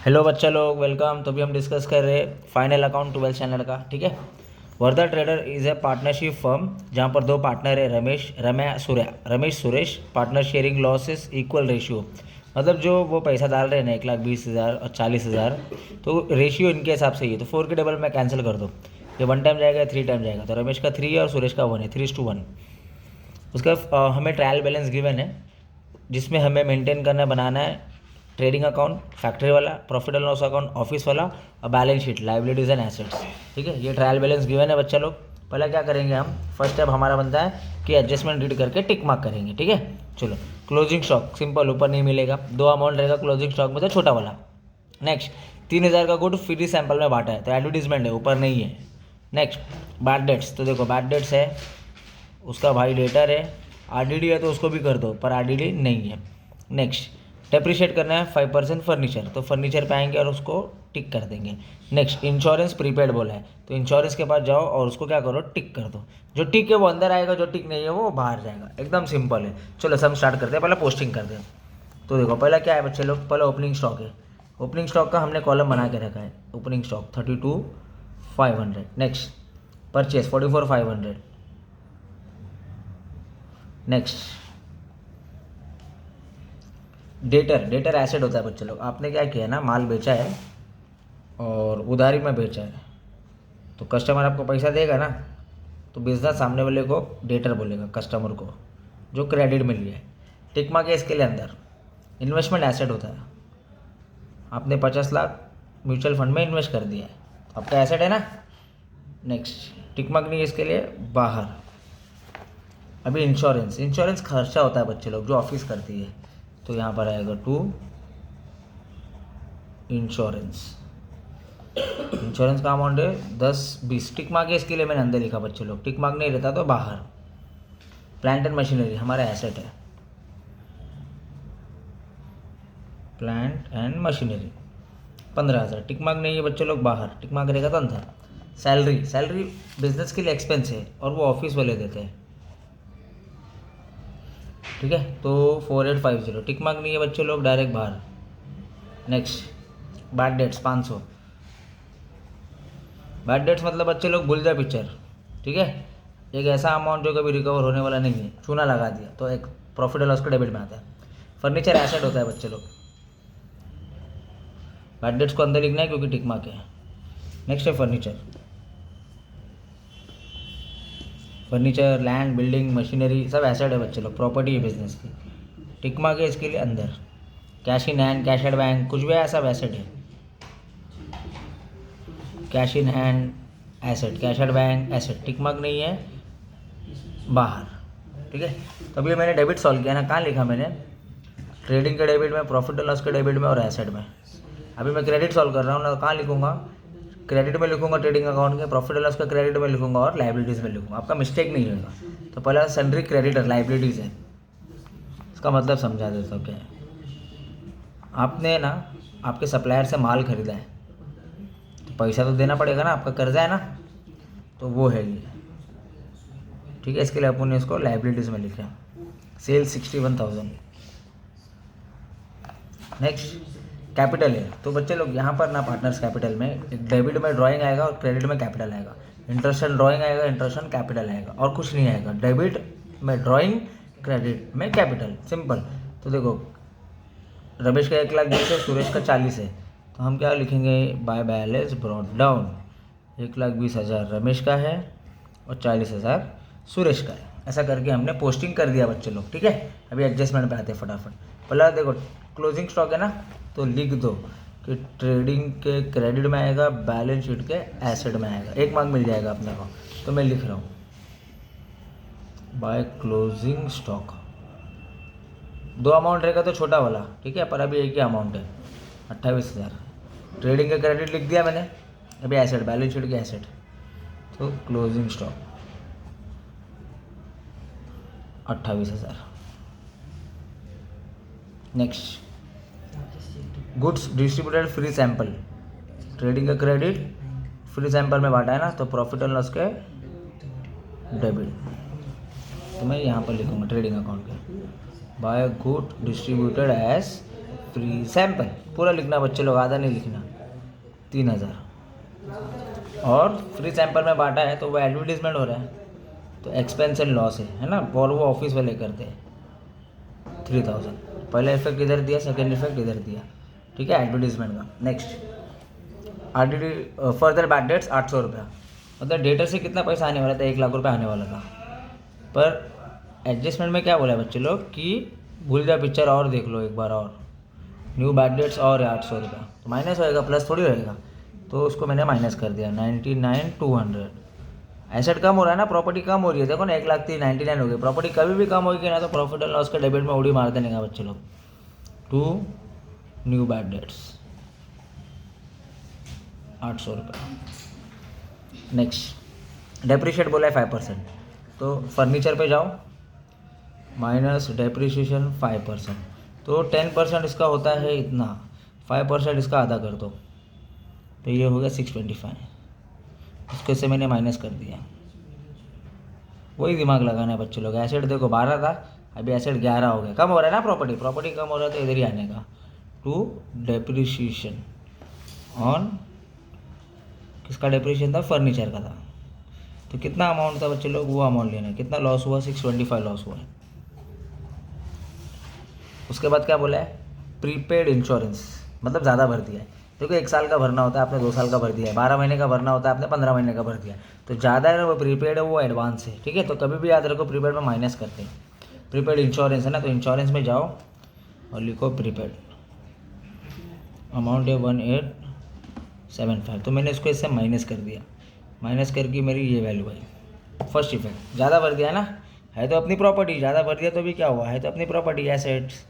Hello बच्चा लोग, welcome. तो अभी हम डिस्कस कर रहे हैं फाइनल अकाउंट 12 स्टैंडर्ड का। ठीक है। Wardha trader is a partnership firm जहाँ पर दो पार्टनर है, Ramesh Suresh. Partner sharing losses equal ratio. मतलब जो वो पैसा डाल रहे हैं ना, 1,20,000 और 40,000, तो रेशियो इनके हिसाब से ही है। तो 4 के टेबल में कैंसिल कर दो। ये 1 टाइम जाएगा, 3 टाइम जाएगा। तो रमेश का 3 है और सुरेश का 1 है, 3:1। उसका हमें ट्रायल बैलेंस गिवन है, जिसमें हमें मेंटेन करना बनाना है ट्रेडिंग अकाउंट फैक्ट्री वाला, profit and loss account office वाला, और balance sheet liabilities and assets. ठीक है। ये ट्रायल बैलेंस गिवन है बच्चा लोग। पहले क्या करेंगे हम, फर्स्ट स्टेप हमारा बनता है कि एडजस्टमेंट रीड करके टिक मार्क करेंगे। ठीक है। चलो, क्लोजिंग स्टॉक सिंपल, ऊपर नहीं मिलेगा। 2 अमाउंट रहेगा क्लोजिंग स्टॉक में, तो छोटा वाला। नेक्स्ट, 3,000 का गुड फ्री सैंपल में बांटा है, तो एडवर्टीजमेंट है, ऊपर नहीं है। Next, bad debts. तो देखो बैड डेट्स है, उसका भाई डेटर है। आरडीडी है तो उसको भी कर दो, पर आरडीडी नहीं है। नेक्स्ट, डेप्रिशिएट करना है 5% फर्नीचर, तो फर्नीचर पे आएंगे और उसको टिक कर देंगे। नेक्स्ट, इंश्योरेंस प्रीपेड बोला है, तो इंश्योरेंस के पास जाओ और उसको क्या करो, टिक कर दो। जो टिक है वो अंदर आएगा, जो टिक नहीं है वो बाहर जाएगा। एकदम सिंपल है। चलो सब स्टार्ट करते हैं, पहले पोस्टिंग करते हैं। तो देखो पहला क्या है बच्चे लोग, पहले ओपनिंग स्टॉक है। ओपनिंग स्टॉक का हमने कॉलम बना के रखा है। Opening stock 32,500। Next, purchase 44,500। Next, debtor asset होता है बच्चे लोग। आपने क्या किया ना, माल बेचा है और उधारी में बेचा है, तो कस्टमर आपको पैसा देगा ना, तो बिजनेस सामने वाले को डेटर बोलेगा, कस्टमर को, जो क्रेडिट में लिया है। टिक मार्क है इसके लिए अंदर। इन्वेस्टमेंट एसेट होता है, आपने 50 लाख म्यूचुअल फंड में इन्वेस्ट कर दिया है, तो आपका एसेट है ना। नेक्स्ट, टिक मार्क नहीं है इसके लिए, बाहर। अभी इंश्योरेंस खर्चा होता है बच्चे लोग, जो ऑफिस करती है, तो यहाँ पर आएगा 2 इंश्योरेंस का अमाउंट है 10-20। टिक मार्क है इसके लिए मैंने अंदर लिखा बच्चे लोग, टिक मार्क नहीं रहता तो बाहर। प्लांट एंड मशीनरी हमारा एसेट है, plant and machinery 15,000। Tick mark नहीं है बच्चे लोग, बाहर। टिक मार्क रहेगा तो अंदर। सैलरी बिजनेस के लिए एक्सपेंस है और वो ऑफिस वाले देते हैं। ठीक है, तो 4850। टिक मार्क नहीं है बच्चे लोग, डायरेक्ट बाहर। Next, bad debts 500। Bad debts मतलब बच्चे लोग भूल जाए पिक्चर। ठीक है, एक ऐसा अमाउंट जो कभी रिकवर होने वाला नहीं है, चूना लगा दिया, तो एक प्रॉफिट एंड लॉस के डेबिट में आता है। फर्नीचर एसेट होता है बच्चे लोग। बैड डेट्स को अंदर लिखना है क्योंकि टिक मार्क है। नेक्स्ट है फर्नीचर, लैंड, बिल्डिंग, मशीनरी सब एसेट है बच्चे लोग, प्रॉपर्टी है बिजनेस की। टिक मार्क है इसके लिए अंदर। Cash in hand, cash at bank, कुछ भी ऐसा एसेट है। Cash in hand asset, cash at bank asset. Tick mark नहीं है, बाहर। ठीक है, तो अभी मैंने डेबिट सॉल्व किया ना, कहाँ लिखा मैंने, ट्रेडिंग के डेबिट में, प्रॉफिट एंड लॉस के डेबिट में और एसेट में। अभी मैं क्रेडिट सॉल्व कर रहा हूँ ना, तो कहाँ लिखूंगा, क्रेडिट में लिखूंगा ट्रेडिंग अकाउंट के, प्रॉफिट एंड लॉस का क्रेडिट में लिखूंगा और लाइबिलिटीज़ में लिखूंगा। आपका मिस्टेक नहीं होगा। तो पहला सन्ड्री क्रेडिटर लाइबिलिटीज़ है, इसका मतलब समझा देता हूँ क्या है। आपने ना आपके सप्लायर से माल खरीदा है, तो पैसा तो देना पड़ेगा ना, आपका कर्जा है ना, तो वो है ये। ठीक है, इसके लिए अपन ने इसको लाइबिलिटीज़ में लिखा। सेल 61,000। नेक्स्ट, कैपिटल है, तो बच्चे लोग यहाँ पर ना पार्टनर्स कैपिटल में एक डेबिट में ड्राइंग आएगा और क्रेडिट में कैपिटल आएगा। इंटरेस्ट एंड ड्राइंग आएगा, इंटरेस्ट एंड कैपिटल आएगा, और कुछ नहीं आएगा। डेबिट में ड्राइंग, क्रेडिट में कैपिटल, सिंपल। तो देखो रमेश का 1,20,000 है, सुरेश का 40 है, तो हम क्या लिखेंगे, by balance brought down. 1,20,000 Ramesh का है और 40,000 सुरेश का है। ऐसा करके हमने पोस्टिंग कर दिया बच्चे लोग। ठीक है, अभी एडजस्टमेंट पे आते हैं फटाफट। पहला देखो क्लोजिंग स्टॉक है ना, तो लिख दो कि ट्रेडिंग के क्रेडिट में आएगा, बैलेंस शीट के एसेट में आएगा। 1 मार्क मिल जाएगा अपने को, तो मैं लिख रहा हूँ बाय क्लोजिंग स्टॉक। 2 अमाउंट रहेगा तो छोटा वाला, ठीक है, पर अभी एक ही अमाउंट है 28,000। ट्रेडिंग का क्रेडिट लिख दिया मैंने, अभी एसेट, बैलेंस शीट के एसेट, तो closing stock 28,000। Next, goods distributed free sample. Trading का क्रेडिट फ्री सैंपल में बांटा है ना, तो प्रॉफिट एंड लॉस के डेबिट, तो मैं यहाँ पर लिखूँगा ट्रेडिंग अकाउंट के, by good distributed as free sample पूरा लिखना बच्चे लोग, आधा नहीं लिखना, 3000। और फ्री सैंपल में बांटा है तो वो एडवर्टीजमेंट हो रहा है, तो एक्सपेंस एंड लॉस है ना, और वो ऑफिस वाले करते हैं। 3000 पहला इफेक्ट इधर दिया, सेकेंड इफेक्ट इधर दिया, ठीक है, एडवर्टीजमेंट का। Next RDD further bad debts 800 रुपया, मतलब डेटर से कितना पैसा आने वाला था, 1 लाख रुपया आने वाला था। पर एडजस्टमेंट में क्या बोला है बच्चे लोग कि भूल जा पिक्चर और देख लो एक बार और, न्यू बैड डेट्स और 800 रुपया, तो माइनस होएगा, प्लस थोड़ी रहेगा, तो उसको मैंने माइनस कर दिया 99,200। एसेट कम हो रहा है ना, प्रॉपर्टी कम हो रही है, देखो ना 1,99,000 हो गई। प्रॉपर्टी कभी भी कम होगी ना तो प्रॉफिट एंड लॉस का डेबिट में उड़ी मार देने का बच्चे लोग। 2 न्यू बैड डेट्स 800 रुपये। नेक्स्ट डेप्रिशिएट बोला है 5%, तो फर्नीचर पे जाओ, माइनस डेप्रिशिएशन 5%, तो 10% इसका होता है इतना, 5% इसका आधा कर दो, तो ये हो गया 625, इसको से मैंने माइनस कर दिया। वही दिमाग लगाना है बच्चे लोग। एसेट देखो 12 था, अभी एसेट 11 हो गया, कम हो रहा है ना, प्रॉपर्टी कम हो रहा है तो इधर ही आने का। 2 डेप्रिशिएशन ऑन, किसका डेप्रिशिएशन था, फर्नीचर का था, तो कितना अमाउंट था बच्चे लोग, वो अमाउंट लेना है। कितना लॉस हुआ, 625 लॉस हुआ है। उसके बाद क्या बोला है, प्रीपेड इंश्योरेंस, मतलब ज़्यादा भर दिया है। देखो 1 साल का भरना होता है, आपने 2 साल का भर दिया है, 12 महीने का भरना होता है, आपने 15 महीने का भर दिया, तो ज़्यादा है ना वो प्रीपेड है, वो एडवांस है, ठीक है। तो कभी भी याद रखो प्रीपेड में माइनस करते हैं। प्रीपेड इंश्योरेंस है ना, तो इंश्योरेंस में जाओ और लिखो प्रीपेड, अमाउंट है 1875, तो मैंने इसको इससे माइनस कर दिया, माइनस करके मेरी ये वैल्यू आई। फर्स्ट इफेक्ट ज़्यादा भर दिया ना, है तो अपनी प्रॉपर्टी, ज़्यादा भर दिया तो भी क्या हुआ, है तो अपनी प्रॉपर्टी एसेट्स,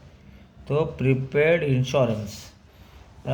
तो प्रीपेड इंश्योरेंस